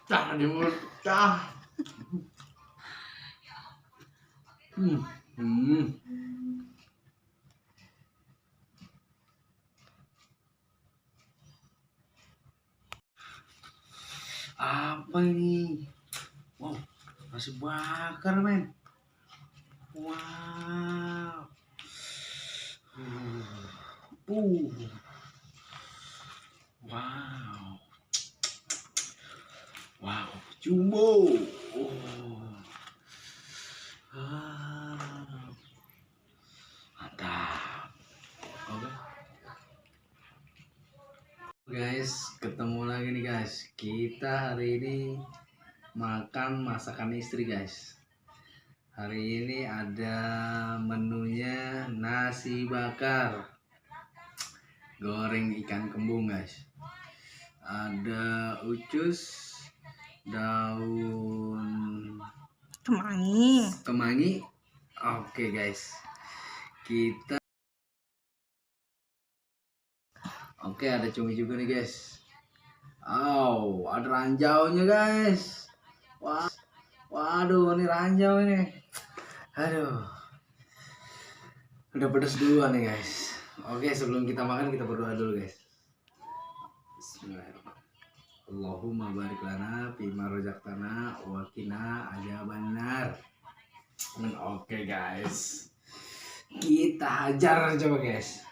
Cah di mulut, cah. Hmm. Hmm. Apa ini? Wow, nasi bakar, men. Wow. Uh. Wow. Wow, jumbo. Oh. Ah. Mantap. Oke. Guys, ketemu lagi nih guys. Kita hari ini makan masakan istri guys. Hari ini ada menunya nasi bakar, goreng ikan kembung guys. Ada ucus, daun kemangi. Oke guys, kita ada cumi juga nih guys. Ada ranjaunya guys. Wah, waduh, ini ranjau ini. Aduh, udah pedas duluan nih guys. Oke, sebelum kita makan kita berdoa dulu guys. Bismillahirrahmanirrahim. Allahumma barik lana fima razaqtana wa qina adzabannar. Oke guys, kita hajar coba guys.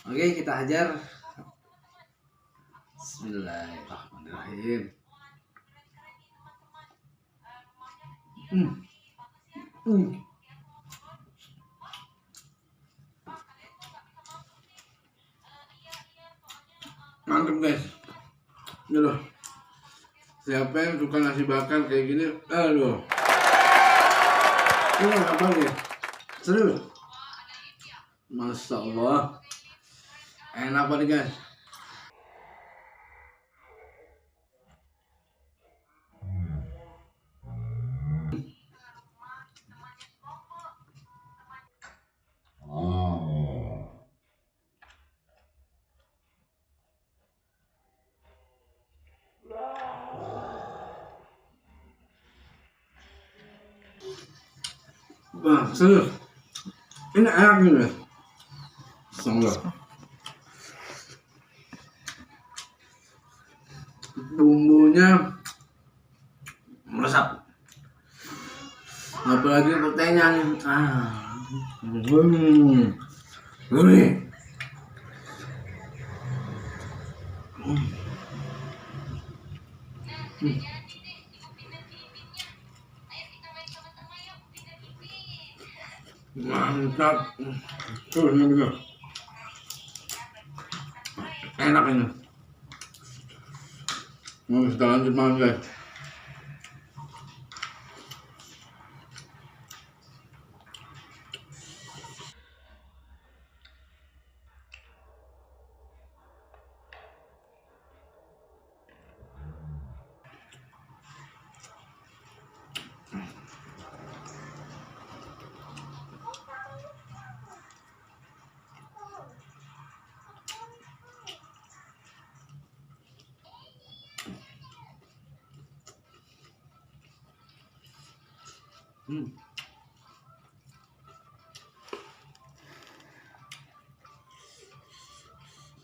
Oke, kita hajar. Bismillahirrahmanirrahim. Mantap guys. Ini loh. Siapa yang suka nasi bakar kayak gini? Aduh. Ini apa nih? Serius? Masya Allah. Enak banget guys. Wah, serius. Ini enak nih. Sanggup. Bumbunya meresap. Apalagi proteinnya nih. Gurih. Mantap. Tuh ini juga enak ini. Kita lanjut makan guys.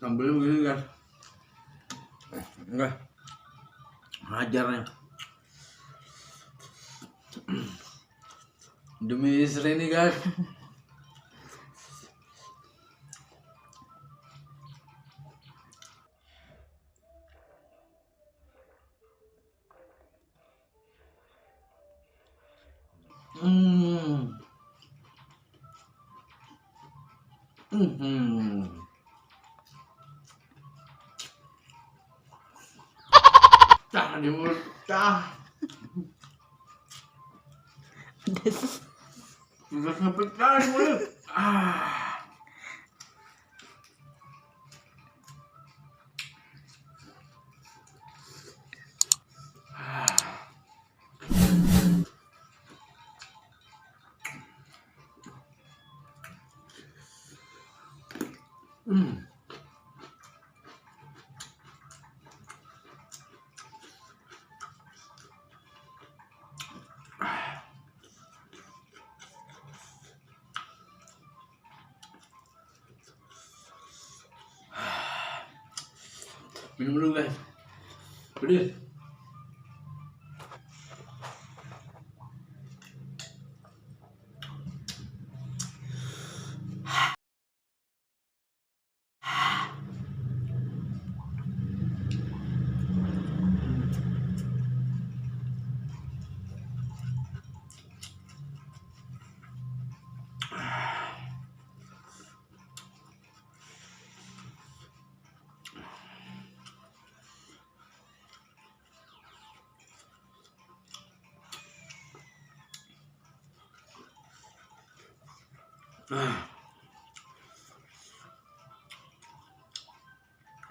Sambelnya begini guys. Enggak. Hajarnya. Demi istri ini guys. Cah di mulut, cah. Udah ngepecah di mulut. Minum dulu guys. Pedes.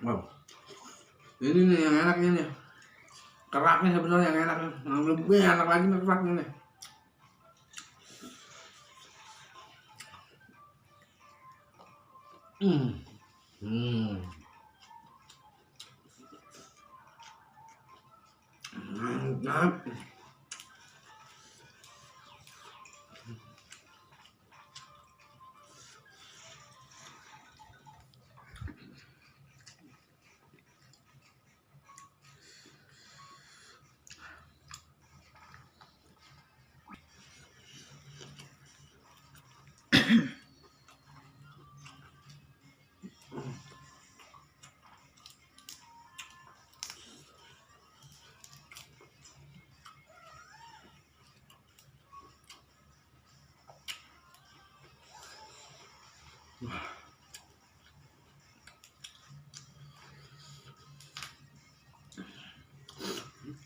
Wow. Ini nih yang enaknya nih. Keraknya sebenarnya yang enak. Yang lebih enak lagi nih keraknya nih. Mantap.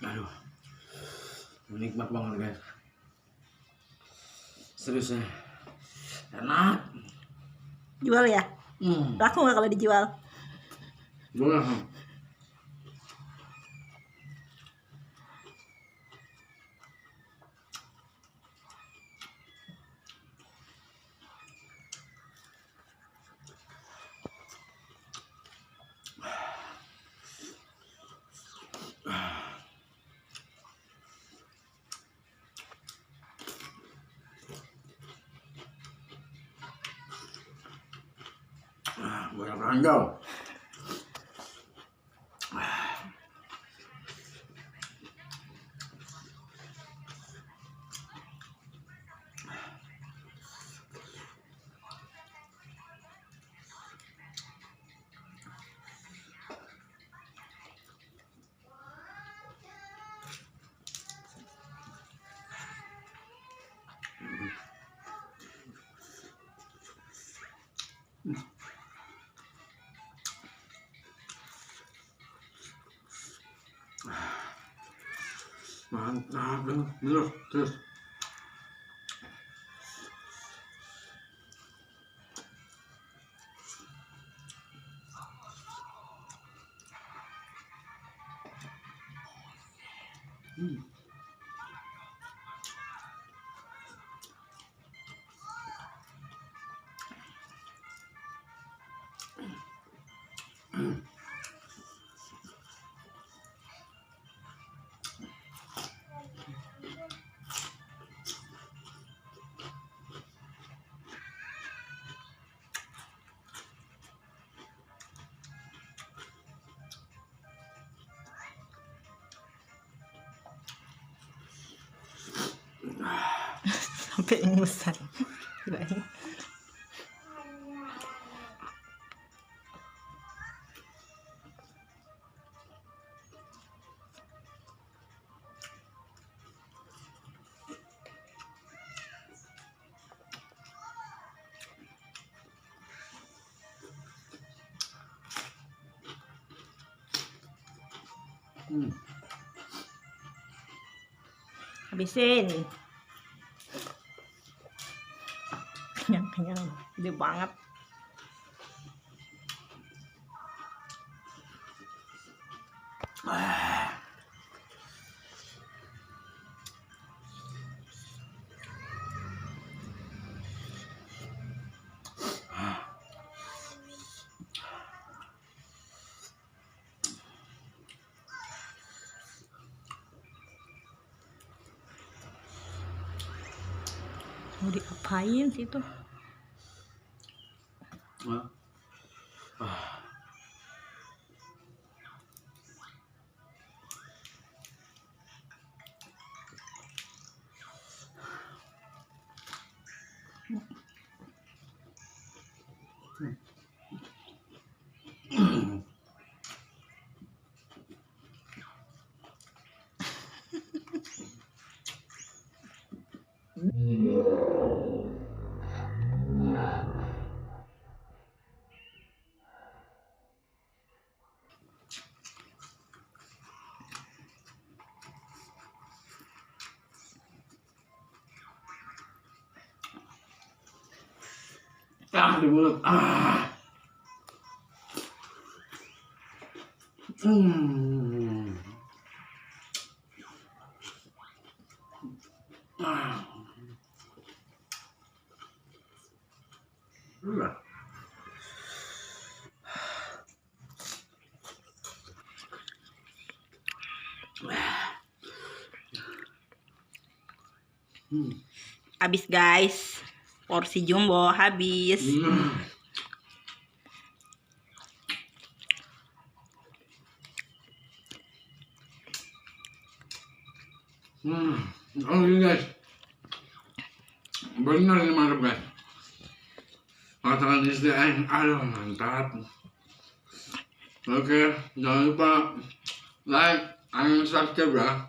Aduh, nikmat banget guys. Serius ya, enak. Jual ya? Laku nggak kalau dijual? Jual. Banyak ranjau. Mantap, bener, terus. Sampai ingusan. Gimana? Habisin. Kenyang-kenyang, gede banget. Mau diapain sih itu? Di mulut. Hmm. Udah. Habis guys. Porsi jumbo habis. Oh ini guys, benar ini mantap guys. Masakan istri aduh mantap. Oke, jangan lupa like and subscribe ya.